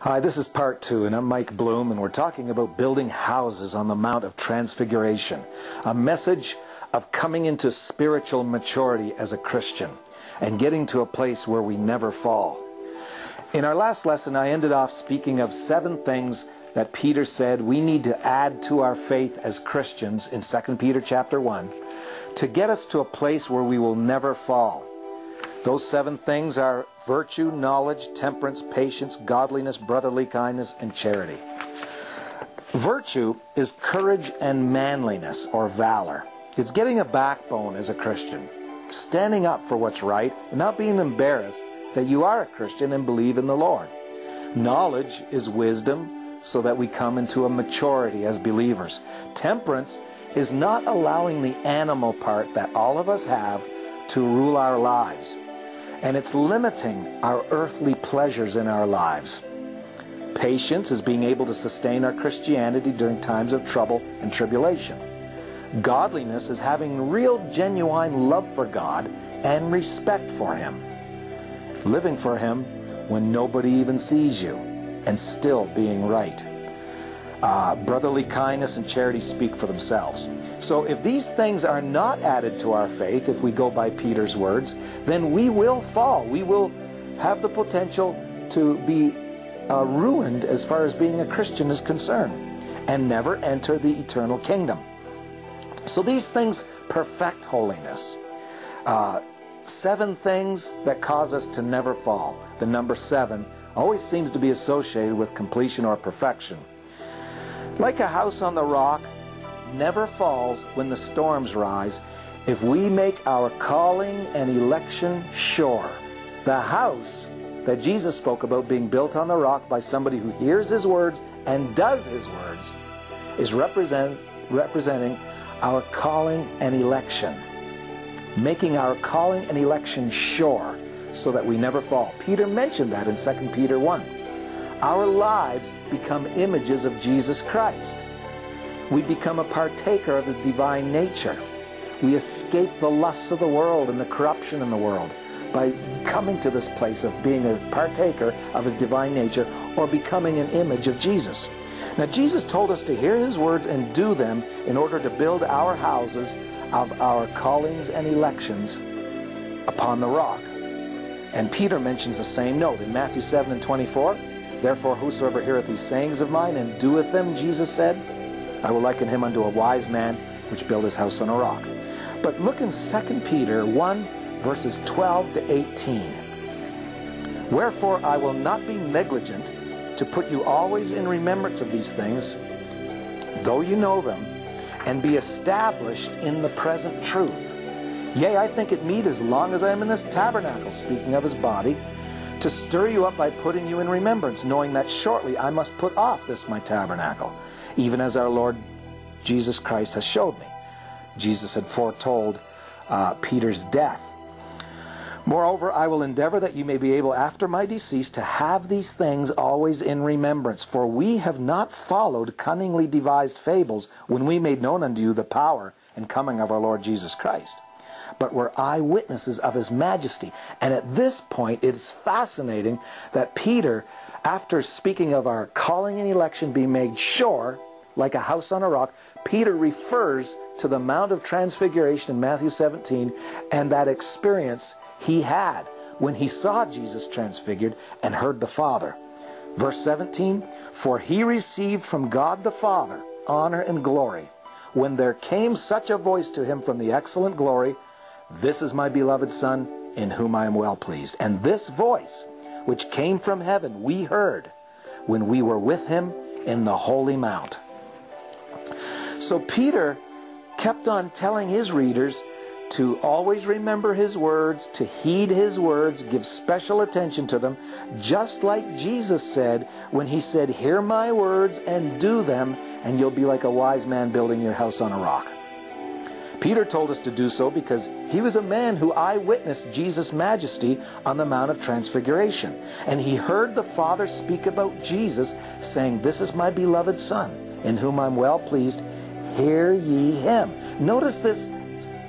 Hi, this is part 2, and I'm Mike Blume, and we're talking about building houses on the Mount of Transfiguration, a message of coming into spiritual maturity as a Christian and getting to a place where we never fall. In our last lesson, I ended off speaking of 7 things that Peter said we need to add to our faith as Christians in 2 Peter chapter 1 to get us to a place where we will never fall. Those 7 things are virtue, knowledge, temperance, patience, godliness, brotherly kindness, and charity. Virtue is courage and manliness, or valor. It's getting a backbone as a Christian, standing up for what's right, and not being embarrassed that you are a Christian and believe in the Lord. Knowledge is wisdom, so that we come into a maturity as believers. Temperance is not allowing the animal part that all of us have to rule our lives. And it's limiting our earthly pleasures in our lives. Patience is being able to sustain our Christianity during times of trouble and tribulation. Godliness is having real, genuine love for God and respect for Him. Living for Him when nobody even sees you and still being right. Brotherly kindness and charity speak for themselves. So if these things are not added to our faith, if we go by Peter's words, then we will fall. We will have the potential to be ruined as far as being a Christian is concerned and never enter the eternal kingdom. So these things perfect holiness. 7 things that cause us to never fall. The number 7 always seems to be associated with completion or perfection. Like a house on the rock never falls when the storms rise if we make our calling and election sure. The house that Jesus spoke about being built on the rock by somebody who hears His words and does His words is representing our calling and election. Making our calling and election sure so that we never fall. Peter mentioned that in 2 Peter 1. Our lives become images of Jesus Christ. We become a partaker of His divine nature. We escape the lusts of the world and the corruption in the world by coming to this place of being a partaker of His divine nature or becoming an image of Jesus. Now, Jesus told us to hear His words and do them in order to build our houses of our callings and elections upon the rock. And Peter mentions the same note in Matthew 7:24. Therefore, whosoever heareth these sayings of mine and doeth them, Jesus said, I will liken him unto a wise man which built his house on a rock. But look in 2 Peter 1, verses 12 to 18. Wherefore I will not be negligent to put you always in remembrance of these things, though you know them, and be established in the present truth. Yea, I think it meet as long as I am in this tabernacle, speaking of His body, to stir you up by putting you in remembrance, knowing that shortly I must put off this my tabernacle, even as our Lord Jesus Christ has showed me. Jesus had foretold Peter's death. Moreover, I will endeavor that you may be able after my decease to have these things always in remembrance. For we have not followed cunningly devised fables when we made known unto you the power and coming of our Lord Jesus Christ, but were eyewitnesses of His majesty. And at this point, it's fascinating that Peter, after speaking of our calling and election being made sure, like a house on a rock, Peter refers to the Mount of Transfiguration in Matthew 17 and that experience he had when he saw Jesus transfigured and heard the Father. Verse 17, for He received from God the Father honor and glory, when there came such a voice to Him from the excellent glory, This is my beloved Son, in whom I am well pleased. And this voice, which came from heaven, we heard when we were with Him in the holy mount. So Peter kept on telling his readers to always remember His words, to heed His words, give special attention to them, just like Jesus said when He said, hear my words and do them, and you'll be like a wise man building your house on a rock. Peter told us to do so because he was a man who eyewitnessed Jesus' majesty on the Mount of Transfiguration. And he heard the Father speak about Jesus, saying, This is my beloved Son, in whom I'm well pleased. Hear ye Him. Notice this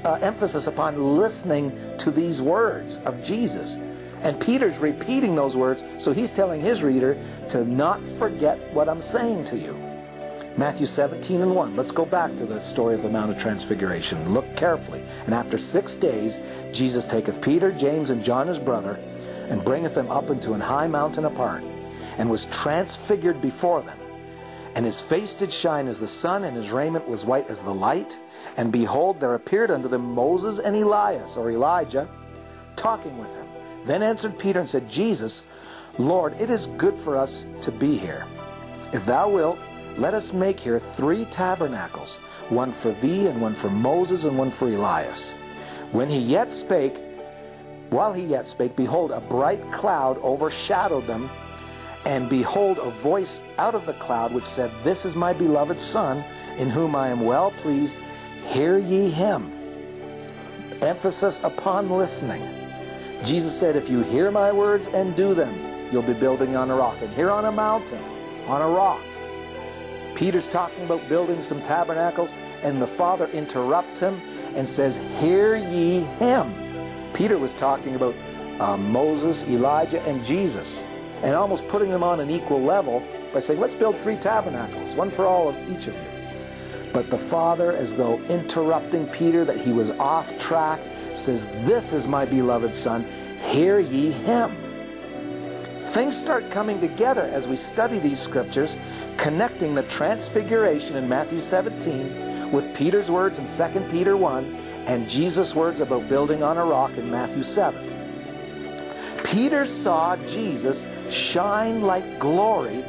emphasis upon listening to these words of Jesus. And Peter's repeating those words, so he's telling his reader to not forget what I'm saying to you. Matthew 17:1. Let's go back to the story of the Mount of Transfiguration. Look carefully. And after 6 days, Jesus taketh Peter, James, and John his brother, and bringeth them up into an high mountain apart, and was transfigured before them. And his face did shine as the sun, and his raiment was white as the light. And behold, there appeared unto them Moses and Elias, or Elijah, talking with him. Then answered Peter and said, Jesus, Lord, it is good for us to be here. If thou wilt, let us make here 3 tabernacles, one for thee, and one for Moses, and one for Elias. While he yet spake, behold, a bright cloud overshadowed them, and behold, a voice out of the cloud which said, This is my beloved Son, in whom I am well pleased. Hear ye him. Emphasis upon listening. Jesus said, if you hear my words and do them, you'll be building on a rock. And here on a mountain, on a rock. Peter's talking about building some tabernacles, and the Father interrupts him and says, Hear ye him. Peter was talking about Moses, Elijah, and Jesus, and almost putting them on an equal level by saying, let's build 3 tabernacles, one for all of each of you. But the Father, as though interrupting Peter that he was off track, says, This is my beloved Son, hear ye him. Things start coming together as we study these scriptures, connecting the transfiguration in Matthew 17 with Peter's words in 2 Peter 1 and Jesus' words about building on a rock in Matthew 7. Peter saw Jesus shine like glory,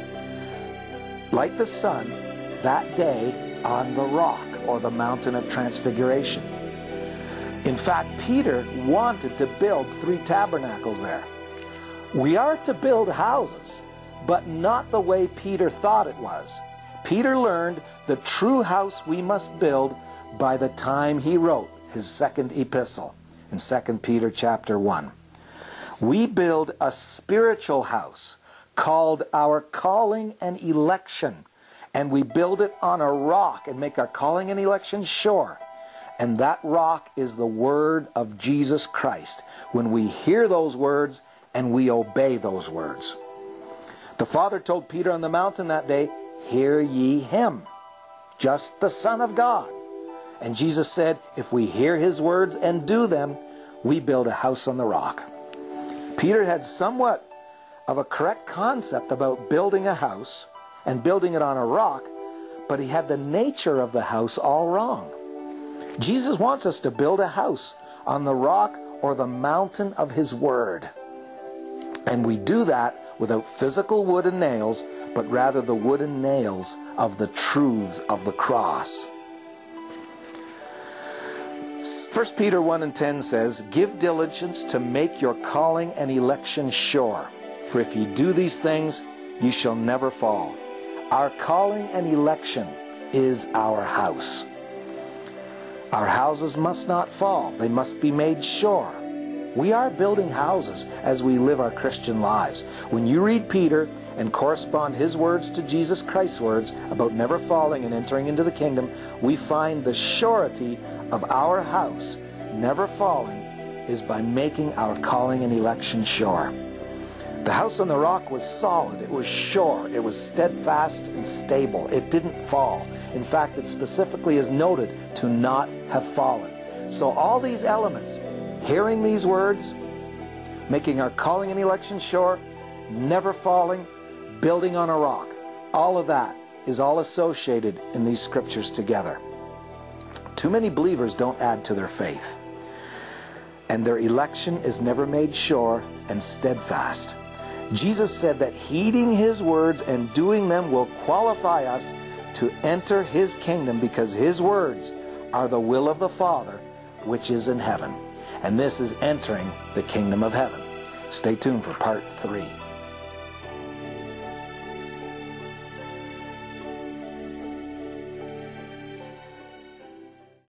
like the sun, that day on the rock, or the mountain of transfiguration. In fact, Peter wanted to build 3 tabernacles there. We are to build houses, but not the way Peter thought it was. Peter learned the true house we must build by the time he wrote his 2nd epistle in 2 Peter chapter 1. We build a spiritual house called our calling and election, and we build it on a rock and make our calling and election sure. And that rock is the word of Jesus Christ, when we hear those words and we obey those words. The Father told Peter on the mountain that day, Hear ye him, just the Son of God. And Jesus said, if we hear his words and do them, we build a house on the rock. Peter had somewhat of a correct concept about building a house and building it on a rock, but he had the nature of the house all wrong. Jesus wants us to build a house on the rock or the mountain of his word. And we do that without physical wood and nails, but rather the wood and nails of the truths of the cross. 1 Peter 1:10 says, Give diligence to make your calling and election sure. For if ye do these things, ye shall never fall. Our calling and election is our house. Our houses must not fall. They must be made sure. We are building houses as we live our Christian lives. When you read Peter and correspond his words to Jesus Christ's words about never falling and entering into the kingdom, we find the surety of our house never falling is by making our calling and election sure. The house on the rock was solid, it was sure, it was steadfast and stable. It didn't fall. In fact, it specifically is noted to not have fallen. So all these elements, hearing these words, making our calling and election sure, never falling, building on a rock, all of that is all associated in these scriptures together. Too many believers don't add to their faith, and their election is never made sure and steadfast. Jesus said that heeding his words and doing them will qualify us to enter his kingdom, because his words are the will of the Father which is in heaven. And this is entering the kingdom of heaven. Stay tuned for part 3.